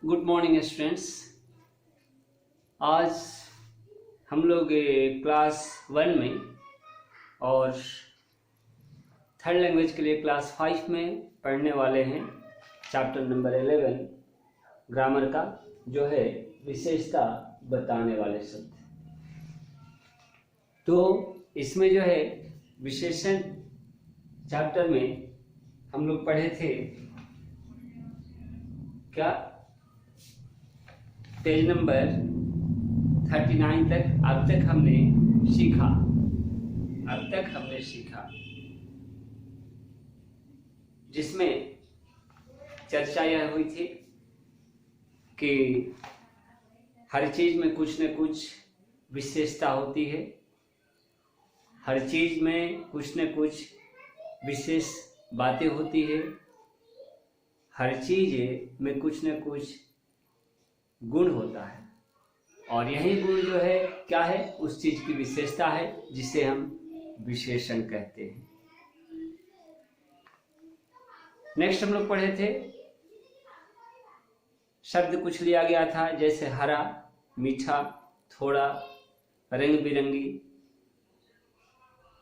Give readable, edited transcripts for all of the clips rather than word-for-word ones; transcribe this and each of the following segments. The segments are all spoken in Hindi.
Good morning students. आज हम लोग क्लास 1 में और थर्ड लैंग्वेज के लिए क्लास 5 में पढ़ने वाले हैं चैप्टर नंबर 11 ग्रामर का, जो है विशेषता बताने वाले शब्द। तो इसमें जो है विशेषण चैप्टर में हम लोग पढ़े थे क्या, पेज नंबर 39 तक। अब तक हमने सीखा जिसमें चर्चा यह हुई थी कि हर चीज में कुछ न कुछ विशेषता होती है, हर चीज में कुछ न कुछ विशेष बातें होती है, हर चीज में कुछ न कुछ गुण होता है, और यही गुण जो है क्या है, उस चीज की विशेषता है जिसे हम विशेषण कहते हैं। नेक्स्ट हम लोग पढ़े थे, शब्द कुछ लिया गया था जैसे हरा, मीठा, थोड़ा, रंग बिरंगी।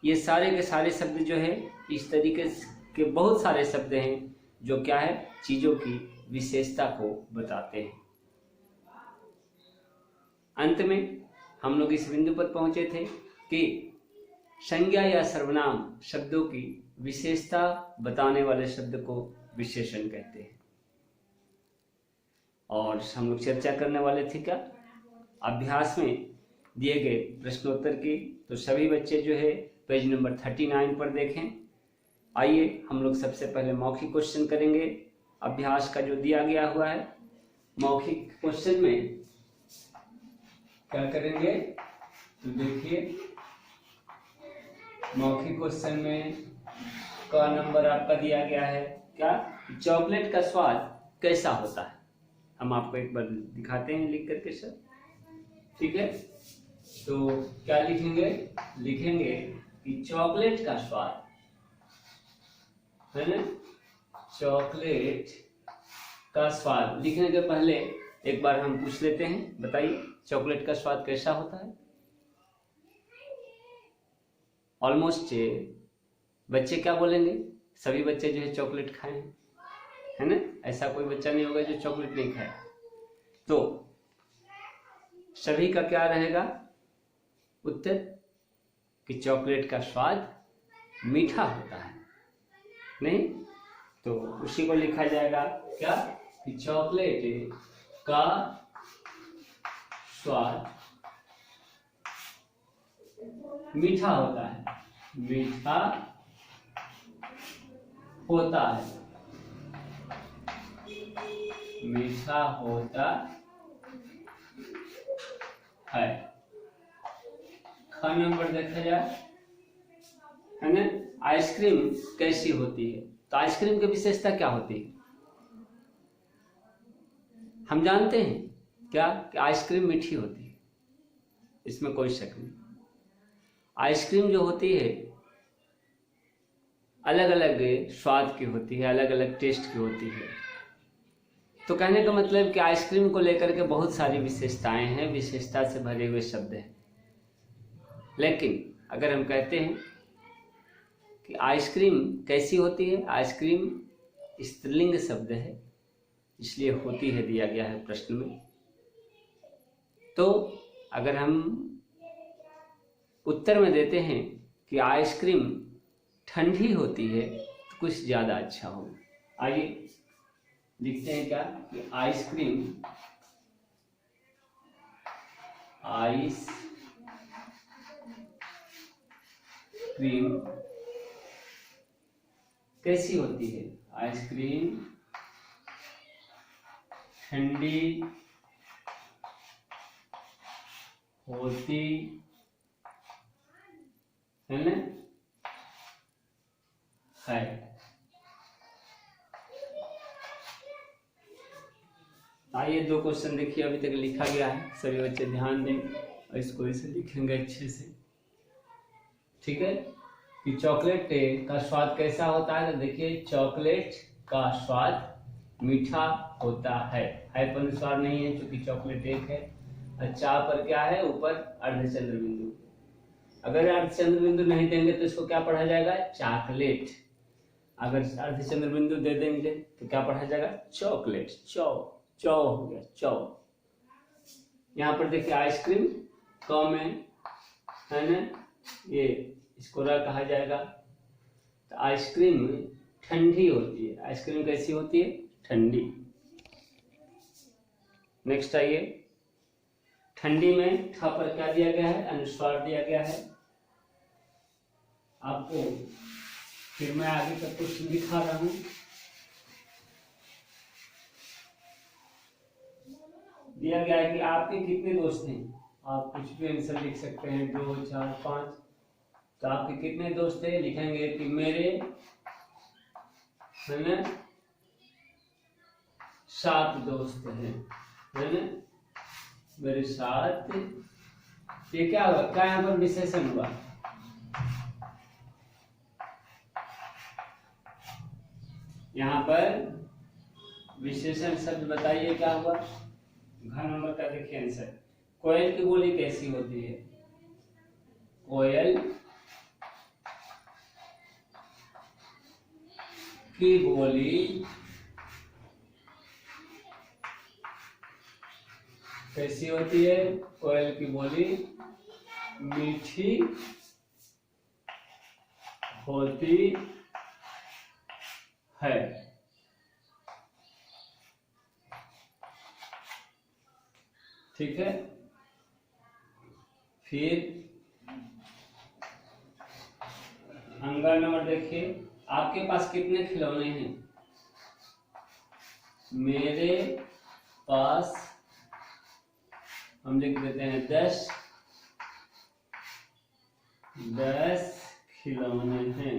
ये सारे के सारे शब्द जो है इस तरीके के बहुत सारे शब्द हैं जो क्या है, चीजों की विशेषता को बताते हैं। अंत में हम लोग इस बिंदु पर पहुंचे थे कि संज्ञा या सर्वनाम शब्दों की विशेषता बताने वाले शब्द को विशेषण कहते हैं। और हम लोग चर्चा करने वाले थे क्या, अभ्यास में दिए गए प्रश्नोत्तर की। तो सभी बच्चे जो है पेज नंबर 39 पर देखें। आइए हम लोग सबसे पहले मौखिक क्वेश्चन करेंगे। अभ्यास का जो दिया गया हुआ है, मौखिक क्वेश्चन में क्या करेंगे, तो देखिए मौखिक क्वेश्चन में का नंबर आपका दिया गया है क्या, चॉकलेट का स्वाद कैसा होता है। हम आपको एक बार दिखाते हैं लिख करके सर, ठीक है। तो क्या लिखेंगे कि चॉकलेट का स्वाद है ना, चॉकलेट का स्वाद लिखने के पहले एक बार हम पूछ लेते हैं, बताइए चॉकलेट का स्वाद कैसा होता है। ऑलमोस्ट बच्चे क्या बोलेंगे, सभी बच्चे जो है चॉकलेट खाए हैं, है ना। ऐसा कोई बच्चा नहीं होगा जो चॉकलेट नहीं खाए। तो सभी का क्या रहेगा उत्तर, कि चॉकलेट का स्वाद मीठा होता है, नहीं। तो उसी को लिखा जाएगा क्या, कि चॉकलेट का स्वाद मीठा होता है, मीठा होता है, मीठा होता है। ख नंबर देखा जाए, है ना, आइसक्रीम कैसी होती है। तो आइसक्रीम की विशेषता क्या होती है, हम जानते हैं क्या, कि आइसक्रीम मीठी होती है, इसमें कोई शक नहीं। आइसक्रीम जो होती है अलग अलग स्वाद की होती है, अलग अलग टेस्ट की होती है। तो कहने का मतलब कि आइसक्रीम को लेकर के बहुत सारी विशेषताएं हैं, विशेषता से भरे हुए शब्द हैं। लेकिन अगर हम कहते हैं कि आइसक्रीम कैसी होती है, आइसक्रीम स्त्रीलिंग शब्द है, इसलिए होती है दिया गया है प्रश्न में। तो अगर हम उत्तर में देते हैं कि आइसक्रीम ठंडी होती है तो कुछ ज्यादा अच्छा होगा। आइए लिखते हैं क्या, कि आइसक्रीम कैसी होती है, आइसक्रीम ठंडी होती है ना, है। आइए दो क्वेश्चन देखिए, अभी तक लिखा गया है, सभी बच्चे ध्यान दें और इसको इसे लिखेंगे अच्छे से, ठीक है। कि चॉकलेट का स्वाद कैसा होता है, तो देखिए चॉकलेट का स्वाद मीठा होता है हैप अनुस्वार नहीं है क्योंकि चॉकलेट एक है। और चा पर क्या है, ऊपर अर्धचंद्र बिंदु। अगर अर्धचंद्र बिंदु नहीं देंगे तो इसको क्या पढ़ा जाएगा, चॉकलेट। अगर अर्धचंद्र बिंदु दे देंगे तो क्या पढ़ा जाएगा, चॉकलेट। चौ चौ हो गया, चौ। यहाँ पर देखिए आइसक्रीम कम है ना, ये इसको र कहा जाएगा। तो आइसक्रीम ठंडी होती है। आइसक्रीम कैसी होती है, ठंडी। नेक्स्ट आइए, ठंडी में ठ पर क्या दिया गया है, अनुस्वार दिया गया है। आपको फिर मैं आगे तक कुछ दिखा रहा हूं। दिया गया है कि आपके कितने दोस्त हैं। आप कुछ भी आंसर लिख सकते हैं, 2 4 5। तो आपके कितने दोस्त हैं, लिखेंगे कि मेरे है ना 7 दोस्त हैं, है ना, मेरे साथ। ये क्या हुआ, क्या यहाँ पर विशेषण हुआ, यहाँ पर विशेषण शब्द बताइए क्या हुआ। घ नंबर का देखिए आंसर, कोयल की बोली कैसी होती है, कोयल की बोली कैसी होती है, कोयल की बोली मीठी होती है। ठीक है, फिर अंगा नंबर देखिए, आपके पास कितने खिलौने हैं, मेरे पास हम लिख देते हैं 10 खिलौने हैं।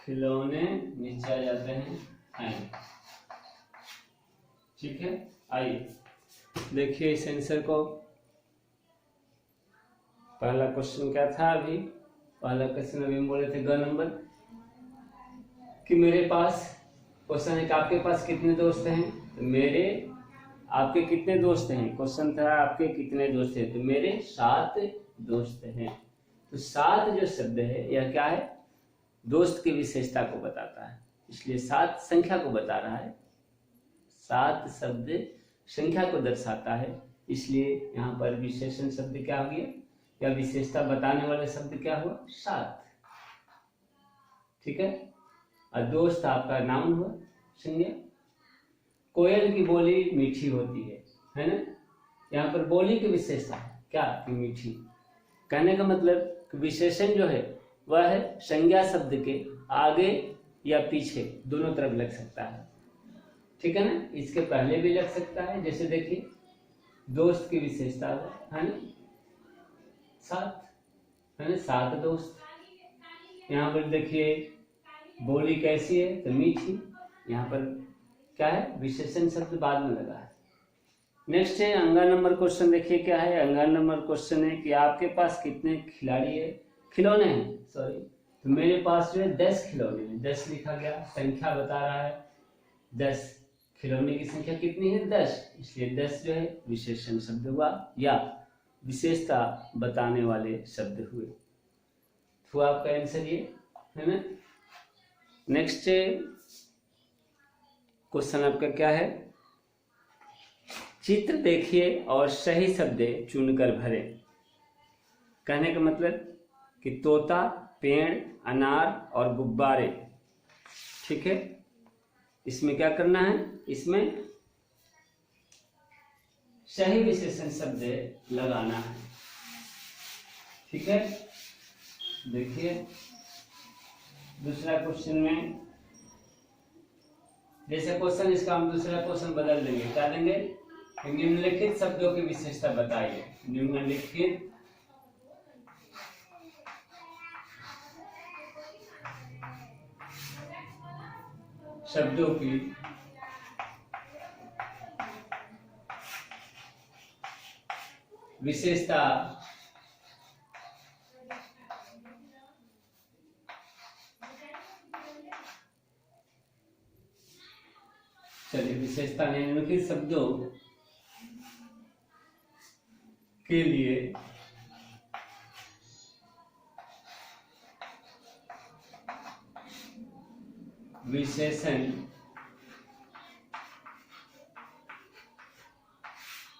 खिलौने नीचे आ जाते हैं। ठीक है, आइए देखिए इस आंसर को। पहला क्वेश्चन क्या था, अभी पहला क्वेश्चन अभी हम बोले थे ग नंबर कि मेरे पास, क्वेश्चन है कि आपके पास कितने दोस्त हैं, तो मेरे, आपके कितने दोस्त हैं, क्वेश्चन था आपके कितने दोस्त हैं, तो मेरे 7 दोस्त हैं। तो 7 जो शब्द है यह क्या है, दोस्त की विशेषता को बताता है, इसलिए 7 संख्या को बता रहा है। 7 शब्द संख्या को दर्शाता है, इसलिए यहाँ पर विशेषण शब्द क्या हो गया, या विशेषता बताने वाले शब्द क्या हुआ, 7। ठीक है, और दोस्त आपका नाउन हुआ, संज्ञा। कोयल की बोली मीठी होती है ना, यहाँ पर बोली की विशेषता क्या, कि मीठी। कहने का मतलब विशेषण जो है वह है संज्ञा शब्द के आगे या पीछे दोनों तरफ लग सकता है। ठीक है ना, इसके पहले भी लग सकता है, जैसे देखिए दोस्त की विशेषता है ना 7, है ना, 7 दोस्त। यहाँ पर देखिए बोली कैसी है, तो मीठी। यहाँ पर क्या है, विशेषण शब्द बाद में लगा है। नेक्स्ट है अंगा नंबर क्वेश्चन, देखिए क्या है, अंगा नंबर क्वेश्चन है कि आपके पास कितने खिलाड़ी है, खिलौने हैं, सॉरी। तो मेरे पास जो है 10 खिलौने हैं, 10 लिखा गया, संख्या बता रहा है 10, खिलौने की संख्या कितनी है, 10, इसलिए 10 जो है विशेषण शब्द हुआ या विशेषता बताने वाले शब्द हुए। तो आपका आंसर ये है ना। नेक्स्ट क्वेश्चन आपका क्या है, चित्र देखिए और सही शब्द चुनकर भरें। कहने का मतलब कि तोता, पेड़, अनार और गुब्बारे। ठीक है, इसमें क्या करना है, इसमें सही विशेषण शब्द लगाना है। ठीक है, देखिए दूसरा क्वेश्चन में, जैसे क्वेश्चन इसका हम दूसरा क्वेश्चन बदल देंगे, क्या देंगे, निम्नलिखित शब्दों की विशेषता बताइए। निम्नलिखित शब्दों की विशेषता चलिए विशेषता निम्नलिखित शब्दों के लिए विशेषण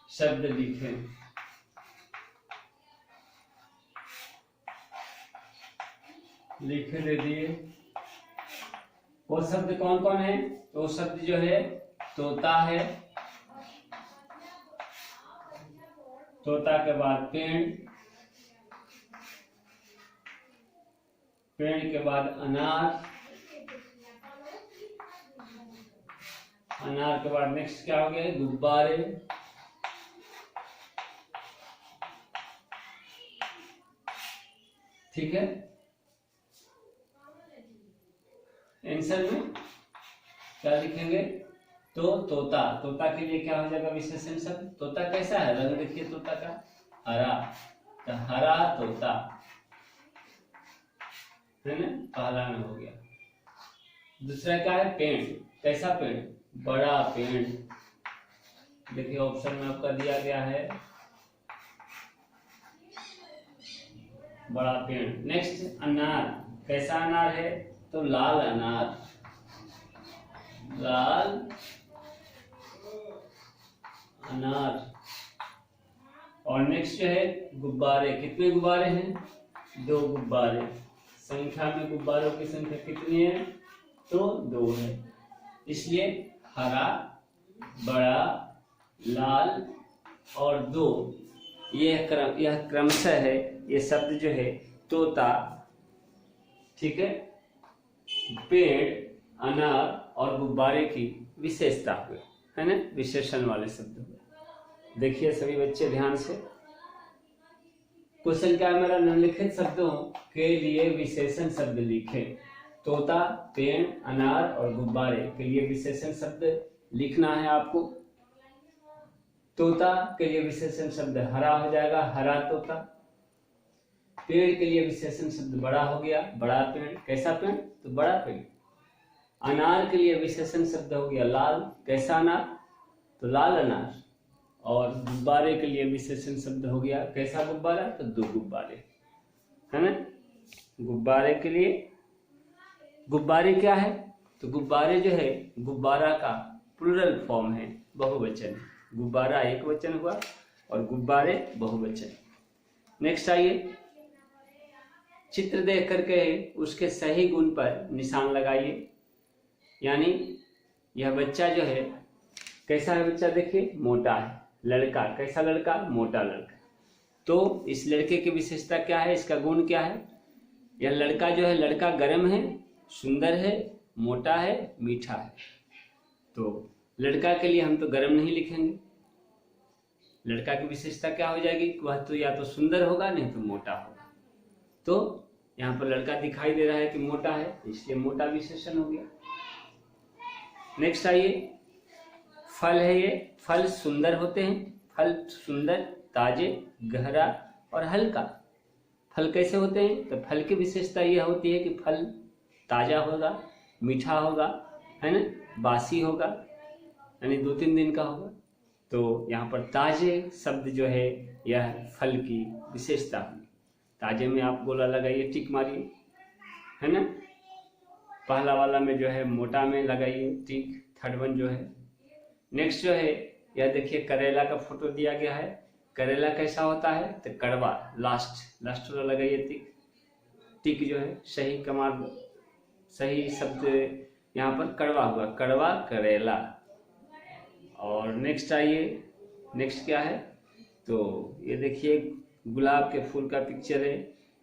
शब्द लिखें। लिखे दे दिए। वो शब्द कौन कौन है? तो शब्द जो है तोता है, तोता के बाद पेड़, पेड़ के बाद अनार, अनार के बाद नेक्स्ट क्या हो गया? गुब्बारे, ठीक है। आंसर में क्या लिखेंगे? तो तोता, तोता के लिए क्या हो जाएगा विशेषण शब्द? तोता कैसा है? रंग देखिए तोता का, हरा, तो हरा तोता है ना, पहला में हो गया। दूसरा क्या है? पेड़, कैसा पेड़? बड़ा पेड़, देखिए ऑप्शन में आपका दिया गया है बड़ा पेड़। नेक्स्ट अनार, कैसा अनार है? तो लाल अनार, लाल अनार। और नेक्स्ट जो है गुब्बारे, कितने गुब्बारे हैं? 2 गुब्बारे। संख्या में गुब्बारों की संख्या कितनी है? तो 2 है, इसलिए हरा, बड़ा, लाल और 2, यह क्रमशः है ये शब्द जो है तोता, ठीक है, पेड़, अनार और गुब्बारे की विशेषता हुए, है ना, विशेषण वाले शब्द हुए। देखिए सभी बच्चे ध्यान से, क्वेश्चन क्या है मेरा? निम्नलिखित शब्दों के लिए विशेषण शब्द लिखे। तोता, पेड़, अनार और गुब्बारे के लिए विशेषण शब्द लिखना है आपको। तोता के लिए विशेषण शब्द हरा हो जाएगा, हरा तोता। पेड़ के लिए विशेषण शब्द बड़ा हो गया, बड़ा पेड़, कैसा पेड़? तो बड़ा पेड़। अनार के लिए विशेषण शब्द हो गया लाल, कैसा अनार? तो लाल अनार। और गुब्बारे के लिए विशेषण शब्द हो गया कैसा गुब्बारा? तो 2 गुब्बारे, है ना। गुब्बारे के लिए, गुब्बारे क्या है? तो गुब्बारे जो है गुब्बारा का प्लूरल फॉर्म है, बहुवचन। गुब्बारा एक वचन हुआ और गुब्बारे बहुवचन। नेक्स्ट आइए, चित्र देख करके उसके सही गुण पर निशान लगाइए। यानी यह बच्चा जो है कैसा है? बच्चा देखिए मोटा है, लड़का, कैसा लड़का? मोटा लड़का। तो इस लड़के की विशेषता क्या है? इसका गुण क्या है? यह लड़का जो है, लड़का गर्म है, सुंदर है, मोटा है, मीठा है। तो लड़का के लिए हम तो गर्म नहीं लिखेंगे, लड़का की विशेषता क्या हो जाएगी? वह तो या तो सुंदर होगा नहीं तो मोटा होगा। तो यहाँ पर लड़का दिखाई दे रहा है कि मोटा है, इसलिए मोटा विशेषण हो गया। नेक्स्ट आइए, फल है ये, फल सुंदर होते हैं, फल सुंदर, ताजे, गहरा और हल्का। फल कैसे होते हैं? तो फल की विशेषता यह होती है कि फल ताजा होगा, मीठा होगा, है ना, बासी होगा, यानी 2-3 दिन का होगा। तो यहाँ पर ताजे शब्द जो है यह फल की विशेषता है। ताजे में आप गोला लगाइए, टिक मारिए, है ना। पहला वाला में जो है मोटा में लगाइए टिक, थर्ड वन जो है। नेक्स्ट जो है यह देखिए करेला का फोटो दिया गया है। करेला कैसा होता है? तो कड़वा, लास्ट वाला लगाइए टिक। टिक जो है सही कमाल, सही शब्द यहाँ पर कड़वा हुआ, कड़वा करेला। और नेक्स्ट आइए, नेक्स्ट क्या है? तो ये देखिए गुलाब के फूल का पिक्चर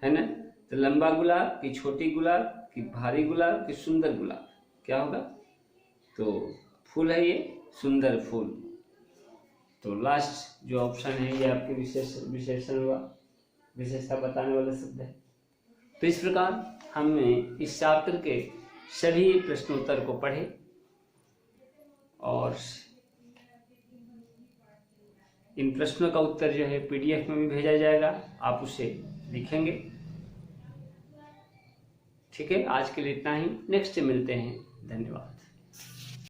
है ना। तो लंबा गुलाब कि छोटी गुलाब कि भारी गुलाब कि सुंदर गुलाब, क्या होगा? तो फूल है ये, सुंदर फूल। तो लास्ट जो ऑप्शन है ये आपके विशेषण हुआ, विशेषता बताने वाला शब्द है। तो इस प्रकार हमने इस चैप्टर के सभी प्रश्नोत्तर को पढ़े और इन प्रश्नों का उत्तर जो है PDF में भी भेजा जाएगा, आप उसे लिखेंगे। ठीक है, आज के लिए इतना ही, नेक्स्ट मिलते हैं, धन्यवाद।